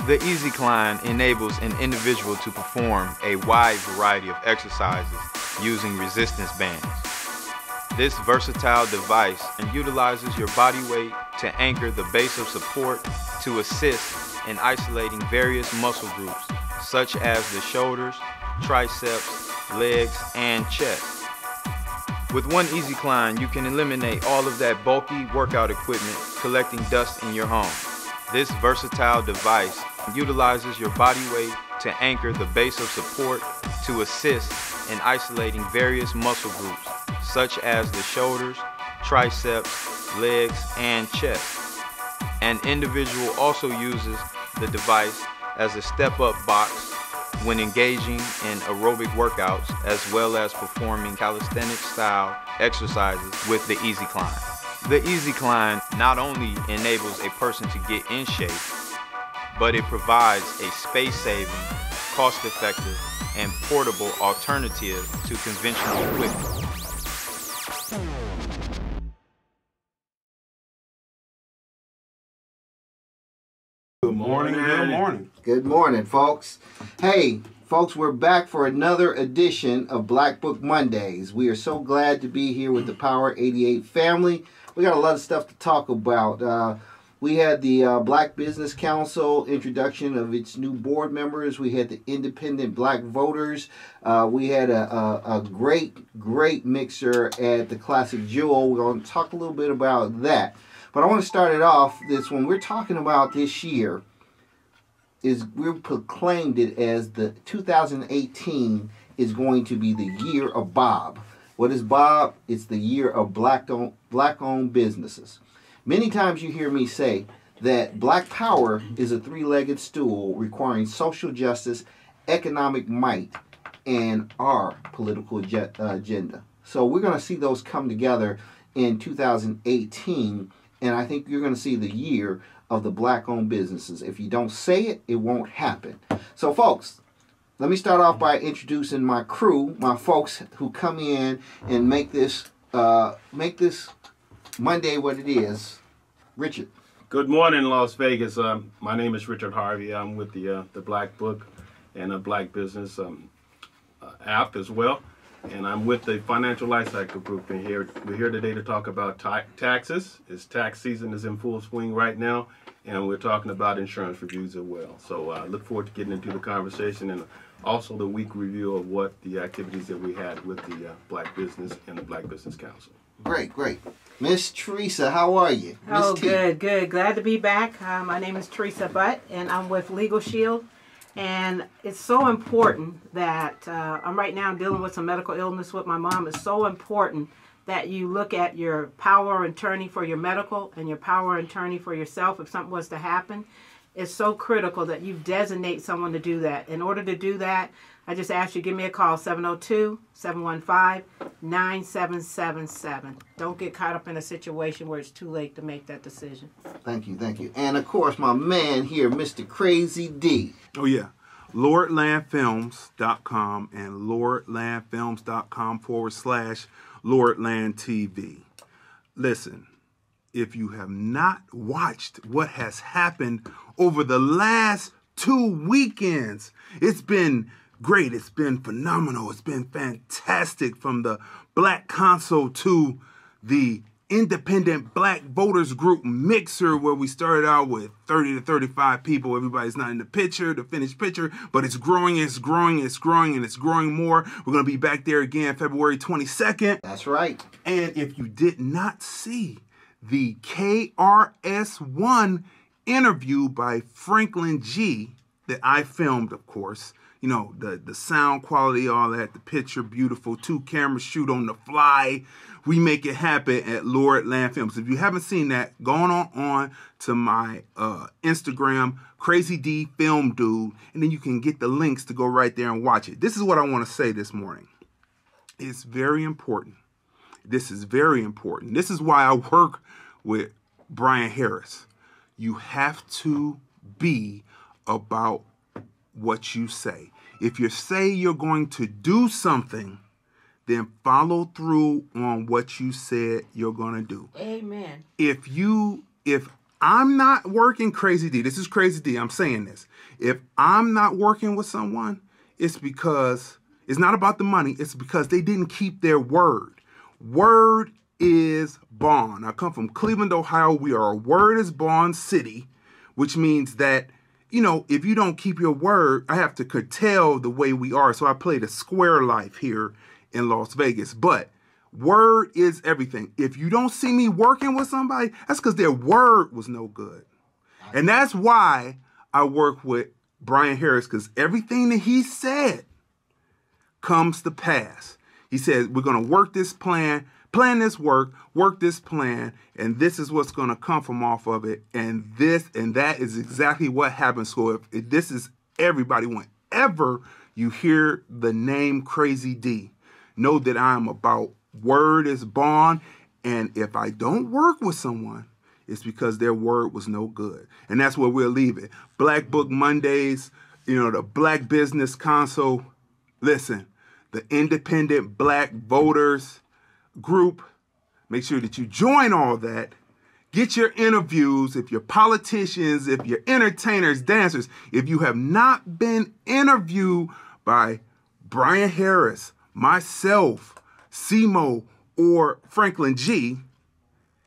The Easy Climb enables an individual to perform a wide variety of exercises using resistance bands. This versatile device utilizes your body weight to anchor the base of support to assist in isolating various muscle groups, such as the shoulders, triceps, legs, and chest. With one Easy Climb, you can eliminate all of that bulky workout equipment collecting dust in your home. This versatile device utilizes your body weight to anchor the base of support to assist in isolating various muscle groups, such as the shoulders, triceps, legs, and chest. An individual also uses the device as a step-up box when engaging in aerobic workouts, as well as performing calisthenic-style exercises with the Easy Climb. The Easy Climb not only enables a person to get in shape, but it provides a space-saving, cost-effective, and portable alternative to conventional equipment. Good morning, good morning. Good morning, folks. Hey, folks, we're back for another edition of Black Book Mondays. We are so glad to be here with the Power 88 family. We got a lot of stuff to talk about. We had the Black Business Council introduction of its new board members. We had the independent black voters. We had a great mixer at the Classic Jewel. We're going to talk a little bit about that. But I want to start it off, this one we're talking about this year is we proclaimed it as the 2018 is going to be the year of B.O.B. What is B.O.B? It's the year of black-owned businesses. Many times you hear me say that black power is a three-legged stool requiring social justice, economic might, and our political agenda. So we're going to see those come together in 2018. And I think you're going to see the year of the black-owned businesses. If you don't say it, it won't happen. So, folks, let me start off by introducing my crew, my folks who come in and make this Monday what it is. Richard. Good morning, Las Vegas. My name is Richard Harvey. I'm with the Black Book and a Black Business app as well. And I'm with the Financial Lifecycle Group, and we're here today to talk about taxes. Tax season is in full swing right now, and we're talking about insurance reviews as well. So I look forward to getting into the conversation and also the week review of what the activities that we had with the Black Business and the Black Business Council. Great. Miss Theresa, how are you? Oh, good. Glad to be back. My name is Theresa Butt, and I'm with Legal Shield. And it's so important that I'm right now dealing with some medical illness with my mom. It's so important that you look at your power of attorney for your medical and your power of attorney for yourself if something was to happen. It's so critical that you designate someone to do that. In order to do that, I just ask you to give me a call, 702-715-9777. Don't get caught up in a situation where it's too late to make that decision. Thank you. And, of course, my man here, Mr. Crazy Dee. Oh, yeah. LordlandFilms.com and LordlandFilms.com/LordlandTV. Listen, if you have not watched what has happened over the last 2 weekends, it's been great. It's been phenomenal. It's been fantastic, from the Black Council to the Independent Black Voters Group mixer, where we started out with 30 to 35 people. Everybody's not in the finished picture, but it's growing, and it's growing more. We're going to be back there again February 22nd. That's right. And if you did not see the KRS-One interview by Franklin G that I filmed, of course, you know, the sound quality, all that, the picture, beautiful, 2 cameras shoot on the fly. We make it happen at Lordland Films. If you haven't seen that, go on to my Instagram, Crazy Dee Film Dude, and then you can get the links to go right there and watch it. This is what I want to say this morning. It's very important. This is very important. This is why I work with Brian Harris. You have to be about what you say. If you say you're going to do something, then follow through on what you said you're going to do. Amen. If I'm not working, Crazy D, this is Crazy D, I'm saying this. If I'm not working with someone, it's because it's not about the money. It's because they didn't keep their word. Word is bond. I come from Cleveland, Ohio. We are a word is bond city, which means that, you know, if you don't keep your word, I have to curtail the way we are. So I played a square life here in Las Vegas. But word is everything. If you don't see me working with somebody, that's because their word was no good. And that's why I work with Brian Harris, because everything that he said comes to pass. He said, we're going to work this plan this work this plan, and this is what's going to come from off of it. And this and that is exactly what happens. So if this is everybody, whenever you hear the name Crazy D, know that I'm about word is bond. And if I don't work with someone, it's because their word was no good. And that's where we'll leave it. Black Book Mondays, you know, the Black Business Council. Listen, the Independent Black Voters Group. Make sure that you join all that. Get your interviews. If you're politicians, if you're entertainers, dancers, if you have not been interviewed by Brian Harris, myself, Simo, or Franklin G,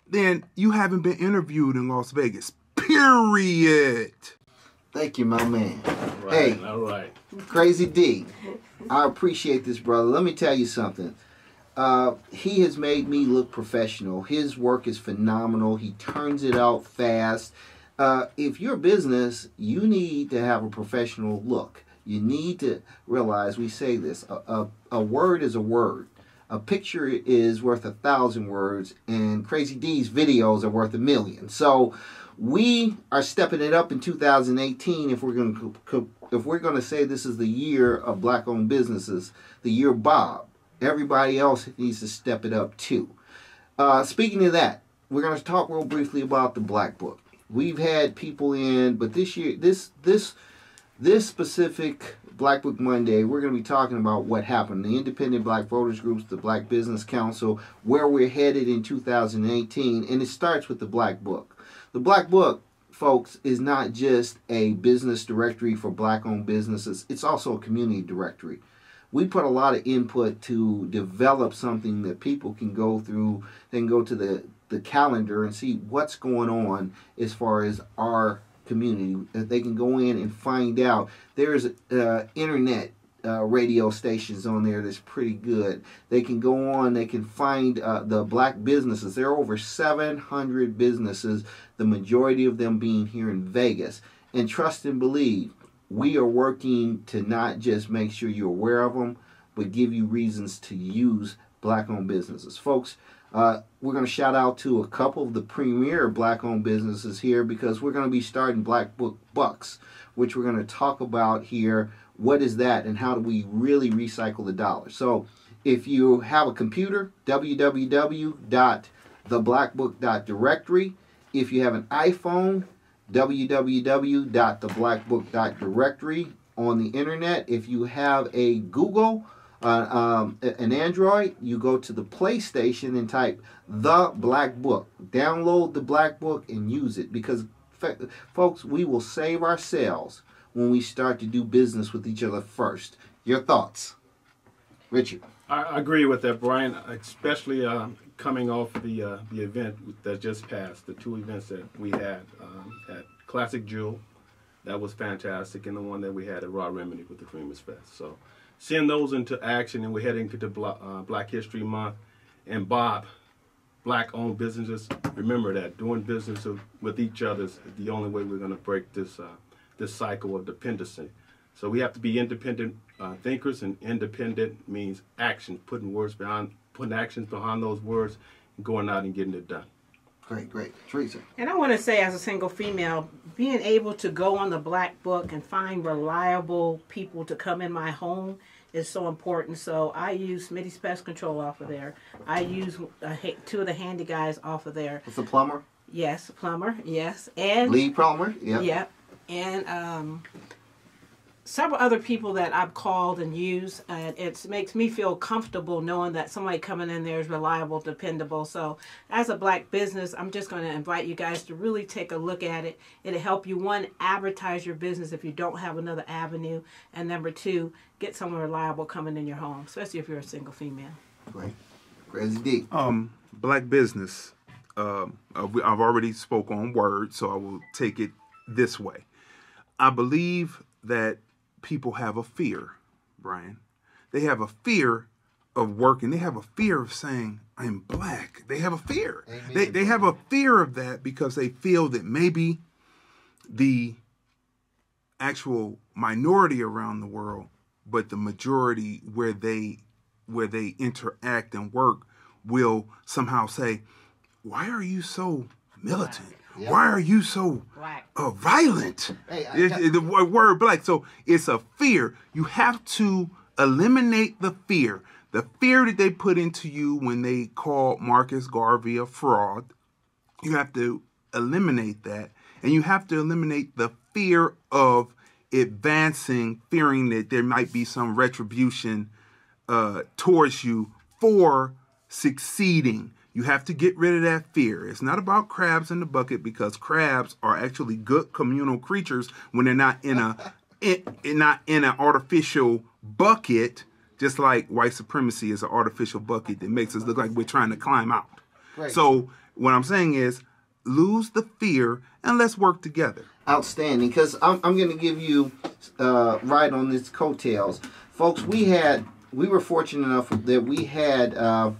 then you haven't been interviewed in Las Vegas. Period. Thank you, my man. Right, Hey, all right. Crazy D, I appreciate this, brother. Let me tell you something. He has made me look professional. His work is phenomenal. He turns it out fast. If you're a business, you need to have a professional look. You need to realize, we say this, a word is a word. A picture is worth 1,000 words, and Crazy D's videos are worth 1,000,000. So we are stepping it up in 2018 if we're going to say this is the year of black-owned businesses, the year of Bob. Everybody else needs to step it up too. Speaking of that, we're going to talk real briefly about the Black Book. We've had people in, but this year, this specific Black Book Monday, we're going to be talking about what happened. The Independent Black Voters Groups, the Black Business Council, where we're headed in 2018, and it starts with the Black Book. The Black Book, folks, is not just a business directory for black-owned businesses. It's also a community directory. We put a lot of input to develop something that people can go through, then go to the calendar and see what's going on as far as our community. That they can go in and find out. There's internet radio stations on there that's pretty good. They can go on, they can find the black businesses. There are over 700 businesses, the majority of them being here in Vegas. And trust and believe, we are working to not just make sure you're aware of them, but give you reasons to use black-owned businesses. Folks, we're going to shout out to a couple of the premier black-owned businesses here, because we're going to be starting BlackBook Bucks, which we're going to talk about here. What is that, and how do we really recycle the dollar? So if you have a computer, www.theblackbook.directory. If you have an iPhone, www.theblackbook.directory on the internet. If you have a Google, an Android, you go to the PlayStation and type The Black Book. Download the Black Book and use it, because, folks, we will save ourselves when we start to do business with each other first. Your thoughts, Richard? I agree with that, Brian, especially coming off the event that just passed, the two events that we had at Classic Jewel. That was fantastic, and the one that we had at Raw Remedy with the Dreamers Fest. So seeing those into action, and we're heading to Black History Month, and Bob, black-owned businesses, remember that doing business with each other is the only way we're going to break this cycle of dependency. So we have to be independent thinkers, and independent means action, putting actions behind those words, and going out and getting it done. Great. Theresa? And I want to say, as a single female, being able to go on the Black Book and find reliable people to come in my home is so important. So I use Smitty's Pest Control off of there. I use two of the handy guys off of there. It's a plumber? Yes, a plumber, yes. And Lead plumber? Yeah. Yep. And several other people that I've called and used, and it makes me feel comfortable knowing that somebody coming in there is reliable, dependable. So as a black business, I'm just going to invite you guys to really take a look at it. It'll help you, one, advertise your business if you don't have another avenue, and number two, get someone reliable coming in your home, especially if you're a single female. Great. Crazy D. Black business. I've already spoke on word, so I will take it this way. I believe that people have a fear, Brian. They have a fear of working. They have a fear of saying, I'm black. They have a fear. They have a fear of that because they feel that maybe the actual minority around the world, but the majority where they interact and work will somehow say, why are you so militant? Yeah. Why are you so violent? Hey, the word black. So it's a fear. You have to eliminate the fear. The fear that they put into you when they call Marcus Garvey a fraud. You have to eliminate that. And you have to eliminate the fear of advancing, fearing that there might be some retribution towards you for succeeding. You have to get rid of that fear. It's not about crabs in the bucket, because crabs are actually good communal creatures when they're not in an artificial bucket, just like white supremacy is an artificial bucket that makes us look like we're trying to climb out. Right. So what I'm saying is, lose the fear and let's work together. Outstanding, because I'm going to give you right on this coattails. Folks, we were fortunate enough that we had a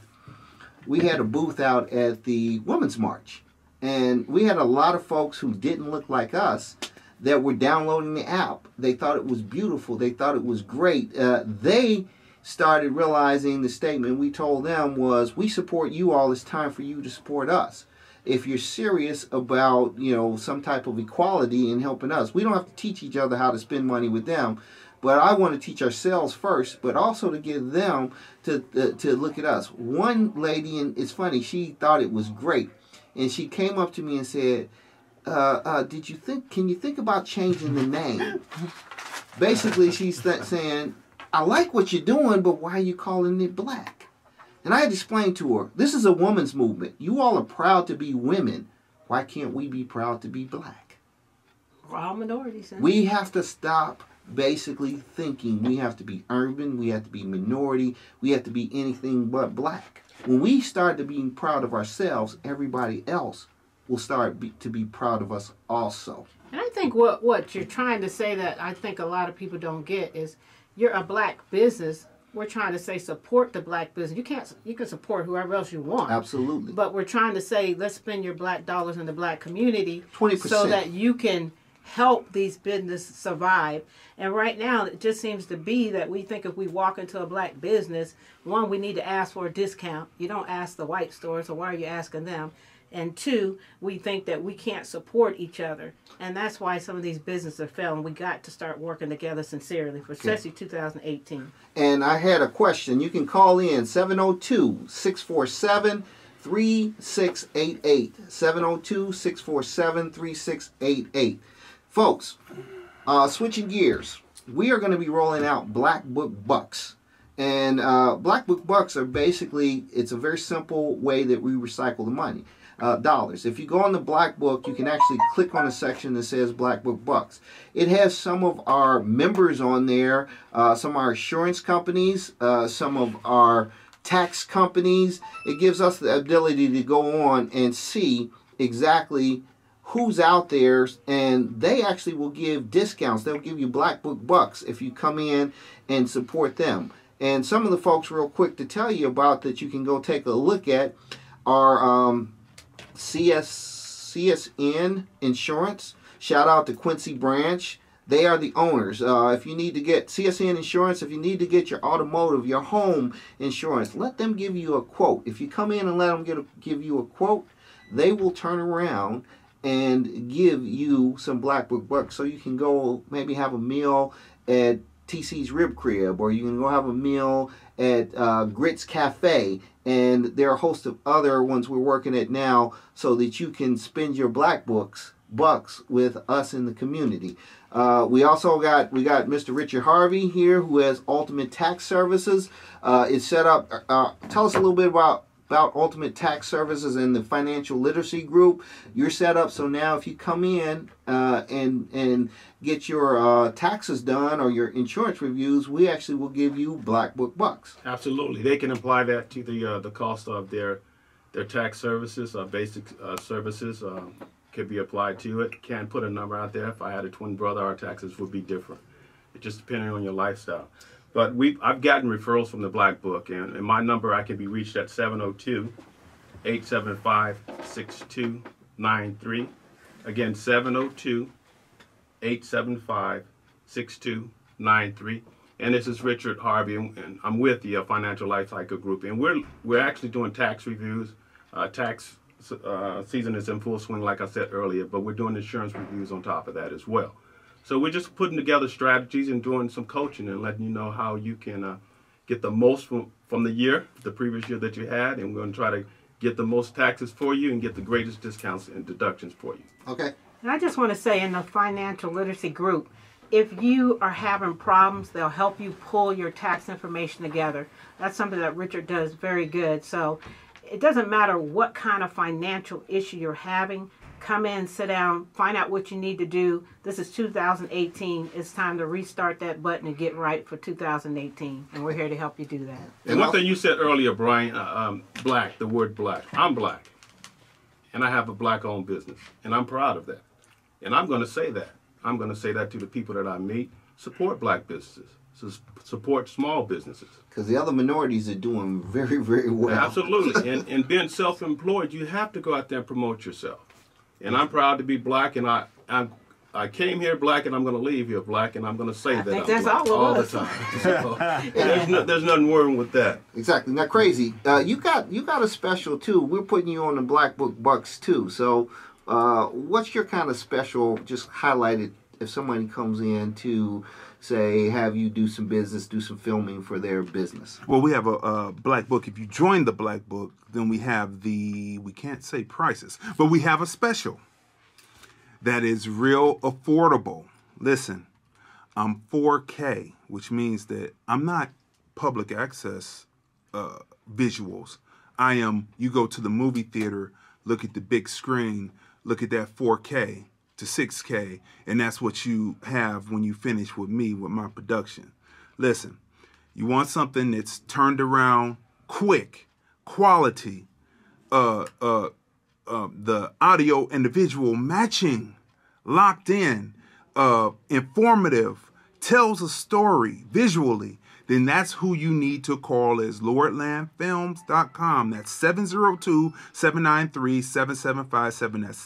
booth out at the Women's March, and we had a lot of folks who didn't look like us that were downloading the app. They thought it was beautiful. They thought it was great. They started realizing the statement we told them was, we support you all. It's time for you to support us. If you're serious about, some type of equality and helping us, we don't have to teach each other how to spend money with them. But I want to teach ourselves first, but also to get them to look at us. One lady, and it's funny, she thought it was great. And she came up to me and said, can you think about changing the name? Basically, she's saying, I like what you're doing, but why are you calling it black? And I had to explain to her, this is a woman's movement. You all are proud to be women. Why can't we be proud to be black? We're all minorities. We have to stop basically thinking we have to be urban, we have to be minority, we have to be anything but black. When we start to be proud of ourselves, everybody else will start to be proud of us also. And I think what you're trying to say that I think a lot of people don't get is, you're a black business. We're trying to say support the black business. You can support whoever else you want. Absolutely. But we're trying to say, let's spend your black dollars in the black community 20%. so that you can help these businesses survive. And right now, it just seems to be that we think if we walk into a black business, one, we need to ask for a discount. You don't ask the white store, so why are you asking them? And two, we think that we can't support each other. And that's why some of these businesses are failing. We got to start working together sincerely, for especially 2018. And I had a question. You can call in 702-647-3688. 702-647-3688. Folks, switching gears, we are going to be rolling out BlackBook Bucks. And BlackBook Bucks are basically, it's a very simple way that we recycle the money. Dollars. If you go on the BlackBook, you can actually click on a section that says BlackBook Bucks. It has some of our members on there, some of our insurance companies, some of our tax companies. It gives us the ability to go on and see exactly who's out there, and they actually will give discounts. They'll give you BlackBook Bucks if you come in and support them. And some of the folks, real quick to tell you about that you can go take a look at are CSN Insurance. Shout out to Quincy Branch. They are the owners. If you need to get CSN Insurance, if you need to get your automotive, your home insurance, let them give you a quote. If you come in and let them give you a quote, they will turn around and give you some BlackBook Bucks so you can go maybe have a meal at TC's Rib Crib, or you can go have a meal at Grits Cafe, and there are a host of other ones we're working at now so that you can spend your BlackBooks bucks with us in the community. We also got Mr. Richard Harvey here, who has Ultimate Tax Services. It's set up. Tell us a little bit about Ultimate Tax Services and the financial literacy group. You're set up so now if you come in and get your taxes done or your insurance reviews, we actually will give you BlackBook Bucks. Absolutely. They can apply that to the cost of their tax services, basic services could be applied to it. Can't put a number out there. If I had a twin brother, our taxes would be different. It just depending on your lifestyle. But I've gotten referrals from the Black Book, and my number, I can be reached at 702-875-6293. Again, 702-875-6293. And this is Richard Harvey, and I'm with the Financial Life Cycle Group, and we're actually doing tax reviews. Tax season is in full swing, like I said earlier, but we're doing insurance reviews on top of that as well. So we're just putting together strategies and doing some coaching and letting you know how you can get the most from the previous year that you had, and we're going to try to get the most taxes for you and get the greatest discounts and deductions for you. Okay. And I just want to say in the financial literacy group, if you are having problems, they'll help you pull your tax information together. That's something that Richard does very good. So it doesn't matter what kind of financial issue you're having. Come in, sit down, find out what you need to do. This is 2018. It's time to restart that button and get right for 2018. And we're here to help you do that. And one thing you said earlier, Brian, black, the word black. I'm black. And I have a black-owned business. And I'm proud of that. And I'm going to say that. I'm going to say that to the people that I meet. Support black businesses. Support small businesses. Because the other minorities are doing very, very well. Absolutely. And being self-employed, you have to go out there and promote yourself. And I'm proud to be black, and I came here black, and I'm going to leave here black, and I'm going to say that I'm that's black all the time. So, there's nothing wrong with that. Exactly. Now, Crazy, you got a special too. We're putting you on the BlackBook Bucks too. So, what's your kind of special? Just highlight it if somebody comes in to say have you do some business, do some filming for their business. Well, we have a Black Book. If you join the Black Book, then we have we can't say prices, but we have a special that is real affordable. Listen, I'm 4K, which means that I'm not public access visuals. I am, you go to the movie theater, look at the big screen, look at that 4K to 6K, and that's what you have when you finish with me, with my production. Listen, you want something that's turned around quick, quality, the audio and the visual matching, locked in, informative, tells a story visually, then that's who you need to call is LordlandFilms.com. That's 702-793-7757. That's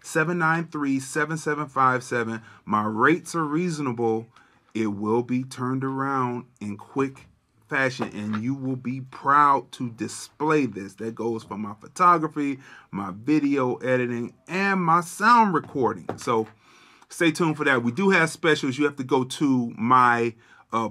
702-793-7757. My rates are reasonable. It will be turned around in quick fashion, and you will be proud to display this. That goes for my photography, my video editing, and my sound recording. So stay tuned for that. We do have specials. You have to go to my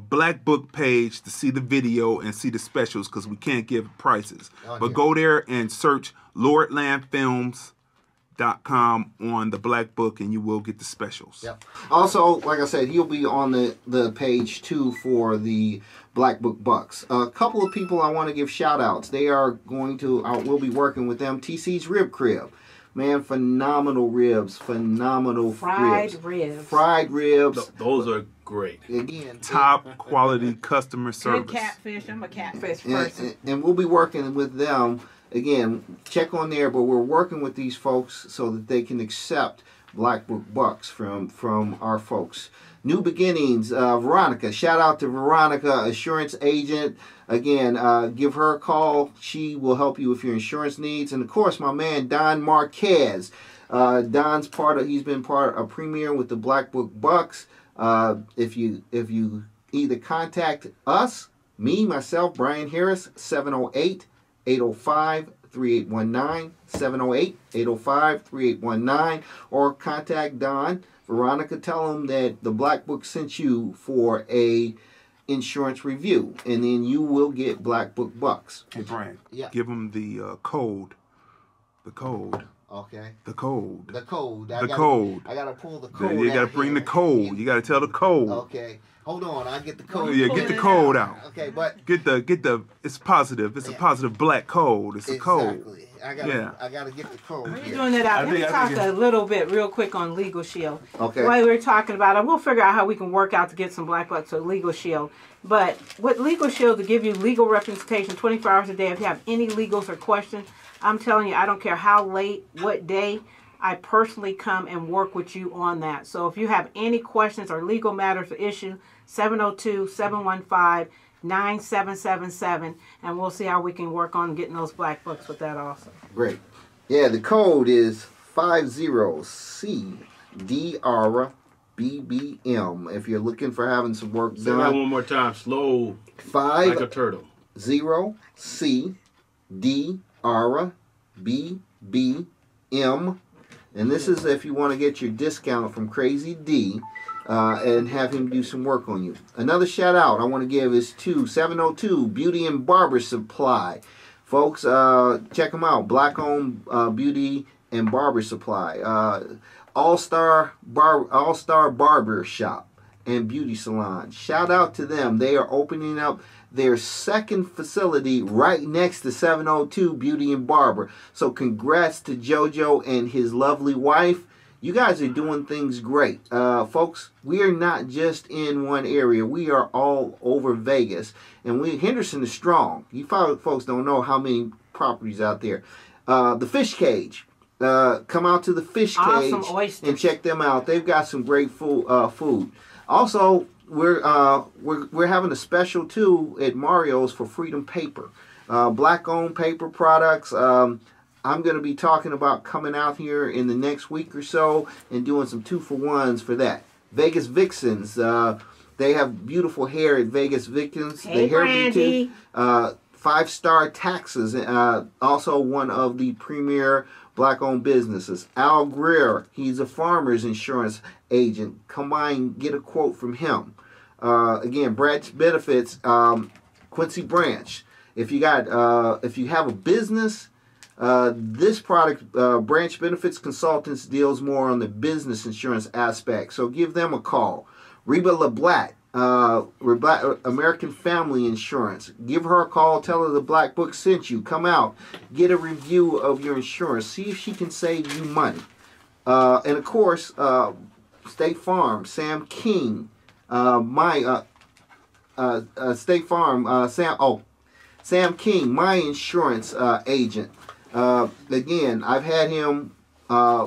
Black Book page to see the video and see the specials because we can't give prices. But go there and search LordlandFilms.com on the Black Book and you will get the specials. Yep. Also, like I said, he'll be on the page too for the Black Book Bucks. A couple of people I want to give shout outs. They are going to, we'll be working with them. TC's Rib Crib. Man, phenomenal ribs, phenomenal fried ribs. Fried ribs. Those are great. Again, top quality customer service. Good catfish. I'm a catfish person. And we'll be working with them. Again, check on there, but we're working with these folks so that they can accept BlackBook Bucks from our folks. New Beginnings, Veronica. Shout out to Veronica, assurance agent. Again, give her a call. She will help you with your insurance needs. And of course, my man Don Marquez. Don's he's been part of a premier with the BlackBook Bucks. If you either contact us, me, myself, Brian Harris, 708-805-3819, 708-805-3819, or contact Don. Veronica, tell him that the Black Book sent you for a insurance review, and then you will get BlackBook Bucks. Hey, Brian, yeah. Give them the code. The code. Okay. The code. The code. The code. I gotta pull the code. You gotta bring the code. You gotta tell the code. Okay. Hold on. I'll get the code. Yeah, get the code out. Okay, but get the. It's positive. It's a positive black code. It's a code. Exactly. I gotta get the code. While you're here. doing that out, let me talk a little bit real quick on Legal Shield. Okay. While we were talking about it, we'll figure out how we can work out to get some Black Bucks or Legal Shield. But with Legal Shield, to give you legal representation 24 hours a day, if you have any legals or questions, I'm telling you, I don't care how late, what day, I personally come and work with you on that. So if you have any questions or legal matters or issue, 702-715-9777, and we'll see how we can work on getting those black books with that also. Great. Yeah, the code is 50CDRBBM. If you're looking for having some work done. Say that one more time, slow, like a turtle. 50CDRBBM. And this is if you want to get your discount from Crazy Dee and have him do some work on you. Another shout out I want to give is to 702 Beauty and Barber Supply. Folks, check them out. Black-owned beauty and barber supply. All-Star Barber Shop and Beauty Salon. Shout out to them. They are opening up their second facility right next to 702 Beauty and Barber. So congrats to JoJo and his lovely wife. You guys are doing things great. Folks, we are not just in one area. We are all over Vegas. And Henderson is strong. You folks don't know how many properties out there. The Fish Cage. Come out to the Fish Cage and check them out. They've got some great food. Also, we're having a special too at Mario's for Freedom Paper, black-owned paper products. I'm going to be talking about coming out here in the next week or so and doing some 2-for-1s for that. Vegas Vixens, they have beautiful hair at Vegas Vixens. Hey, Brandy. 5-star Taxes, also one of the premier black-owned businesses. Al Greer, he's a farmer's insurance agent. Come by and get a quote from him. Again, Branch Benefits, Quincy Branch. If you have a business, this product, Branch Benefits Consultants, deals more on the business insurance aspect. So give them a call. Reba LeBlatt, American Family Insurance. Give her a call. Tell her the Black Book sent you. Come out. Get a review of your insurance. See if she can save you money. And of course, State Farm, Sam King. State Farm, Sam King, my insurance agent. Again, I've had him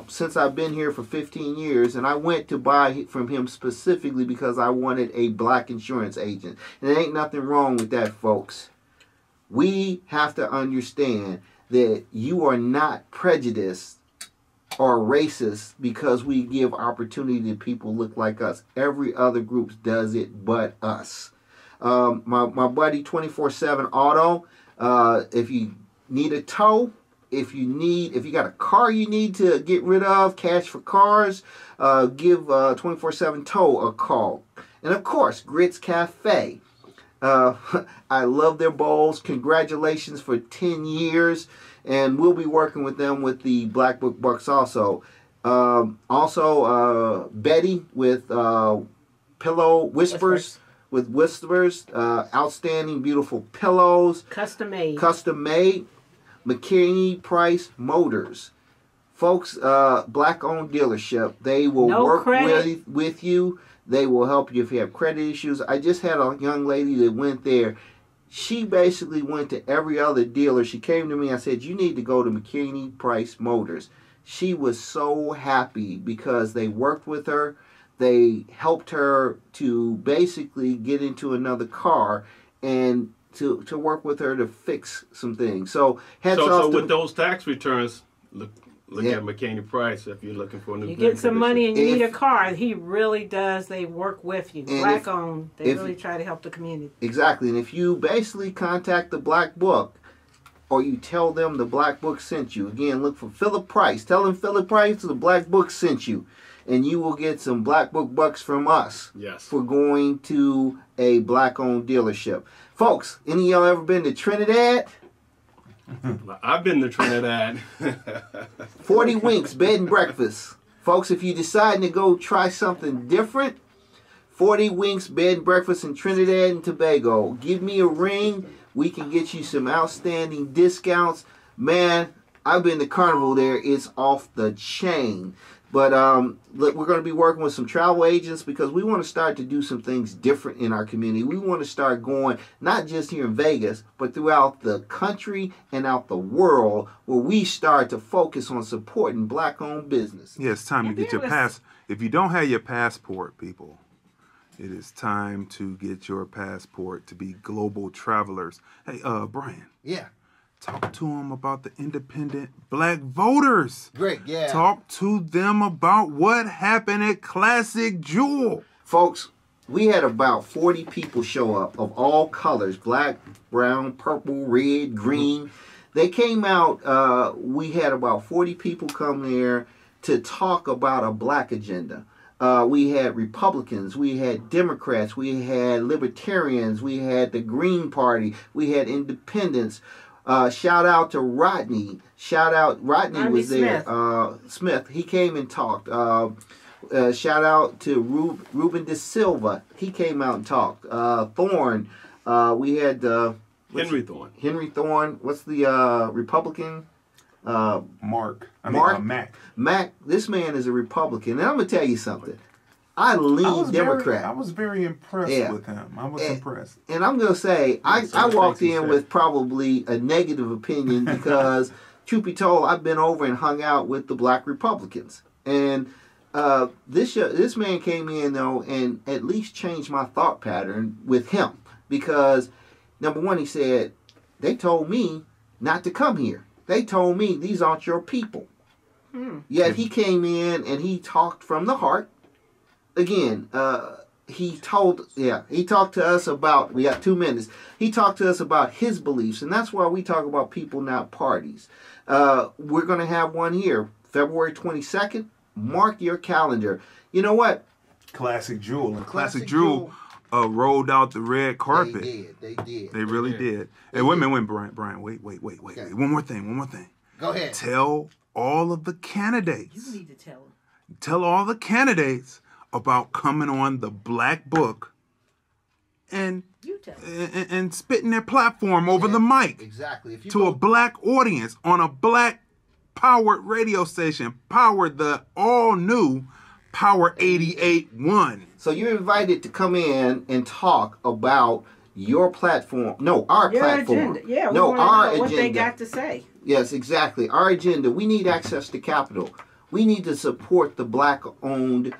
since I've been here for 15 years, and I went to buy from him specifically because I wanted a black insurance agent. And there ain't nothing wrong with that, folks. We have to understand that you are not prejudiced or racist because we give opportunity to people look like us. Every other group does it but us. My buddy 24/7 Auto, if you need a tow, if you got a car you need to get rid of, cash for cars, give 24/7 Tow a call. And of course, Grits Cafe. I love their bowls. Congratulations for 10 years. And we'll be working with them with the BlackBook Bucks also. Betty with Pillow Whispers. With Whispers. Outstanding, beautiful pillows. Custom made. McKinney Price Motors. Folks, black-owned dealership. They will work with you. They will help you if you have credit issues. I just had a young lady that went there. She basically went to every other dealer. She came to me. I said, you need to go to McKinney Price Motors. She was so happy because they worked with her. They helped her to basically get into another car and to work with her to fix some things. So with those tax returns, look at McKinney Price if you're looking for a new. You get some money and you need a car. He really does. They work with you. Black owned. They really try to help the community. Exactly. And if you basically contact the Black Book, or you tell them the Black Book sent you, again, look for Philip Price. Tell them Philip Price the Black Book sent you, and you will get some Black Book Bucks from us. Yes. For going to a black-owned dealership. Folks, any of y'all ever been to Trinidad? I've been to Trinidad. 40 Winks Bed and Breakfast. Folks, if you're deciding to go try something different, 40 Winks Bed and Breakfast in Trinidad and Tobago. Give me a ring. We can get you some outstanding discounts. Man, I've been to Carnival there. It's off the chain. But look, we're going to be working with some travel agents because we want to start to do some things different in our community. We want to start going, not just here in Vegas, but throughout the country and out the world, where we start to focus on supporting Black-owned business. Yeah, it's time to get your pass. If you don't have your passport, people, it is time to get your passport to be global travelers. Hey, Brian. Yeah. Talk to them about the independent Black voters. Great, yeah. Talk to them about what happened at Classic Jewel. Folks, we had about 40 people show up of all colors, black, brown, purple, red, green. They came out, we had about 40 people come there to talk about a Black agenda. We had Republicans, we had Democrats, we had Libertarians, we had the Green Party, we had Independents. Shout out to Rodney. Rodney was there. Smith, he came and talked. Shout out to Ruben De Silva. He came out and talked. Thorne. We had Henry Thorne. Henry Thorne. What's the Republican? Mac. Mac. This man is a Republican, and I'm gonna tell you something. I lean Democrat. I was very impressed with him. I was impressed. And I'm going to say, I walked in with probably a negative opinion because, truth be told, I've been over and hung out with the Black Republicans. And this man came in, though, and at least changed my thought pattern with him. Because, number one, he said, they told me not to come here. They told me these aren't your people. Yet he came in and he talked from the heart. Again, he talked to us about, we got 2 minutes, he talked to us about his beliefs, and that's why we talk about people, not parties. We're going to have one here, February 22nd. Mark your calendar. You know what? Classic Jewel. And Classic Jewel rolled out the red carpet. They did. They really did. Hey, wait a minute, Brian, wait. Okay. One more thing. Go ahead. Tell all of the candidates. You need to tell them. Tell all the candidates about coming on the Black Book and spitting their platform over the mic. Exactly. To a Black audience on a Black powered radio station, powered the all new Power 88.1. So you're invited to come in and talk about your platform. No, our platform. Agenda. Yeah, we no, our agenda. What they got to say. Yes, exactly. Our agenda. We need access to capital. We need to support the Black-owned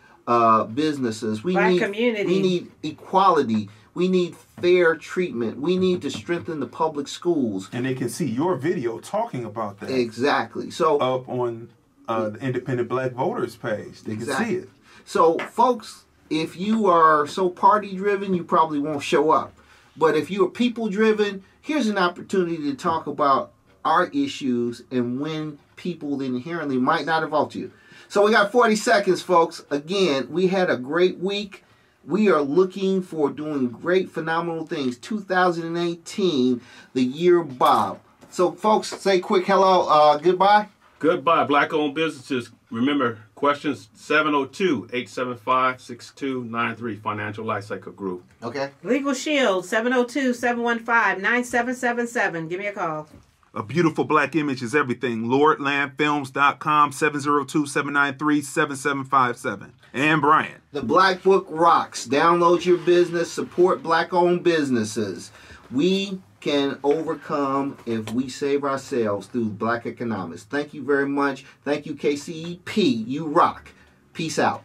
businesses. We need community. We need equality. We need fair treatment. We need to strengthen the public schools. And they can see your video talking about that. Exactly. So up on the Independent Black Voters page, they can see it. So, folks, if you are so party-driven, you probably won't show up. But if you're people-driven, here's an opportunity to talk about our issues and when people inherently might not have voted you. So we got 40 seconds, folks. Again, we had a great week. We are looking for doing great, phenomenal things. 2018, the year Bob. So, folks, say quick hello, goodbye. Goodbye, Black-owned businesses. Remember, questions 702-875-6293, Financial Lifecycle Group. Okay. Legal Shield, 702-715-9777. Give me a call. A beautiful Black image is everything. LordlandFilms.com, 702-793-7757. And Brian. The Black Book rocks. Download your business. Support Black-owned businesses. We can overcome if we save ourselves through Black economics. Thank you very much. Thank you, KCEP. You rock. Peace out.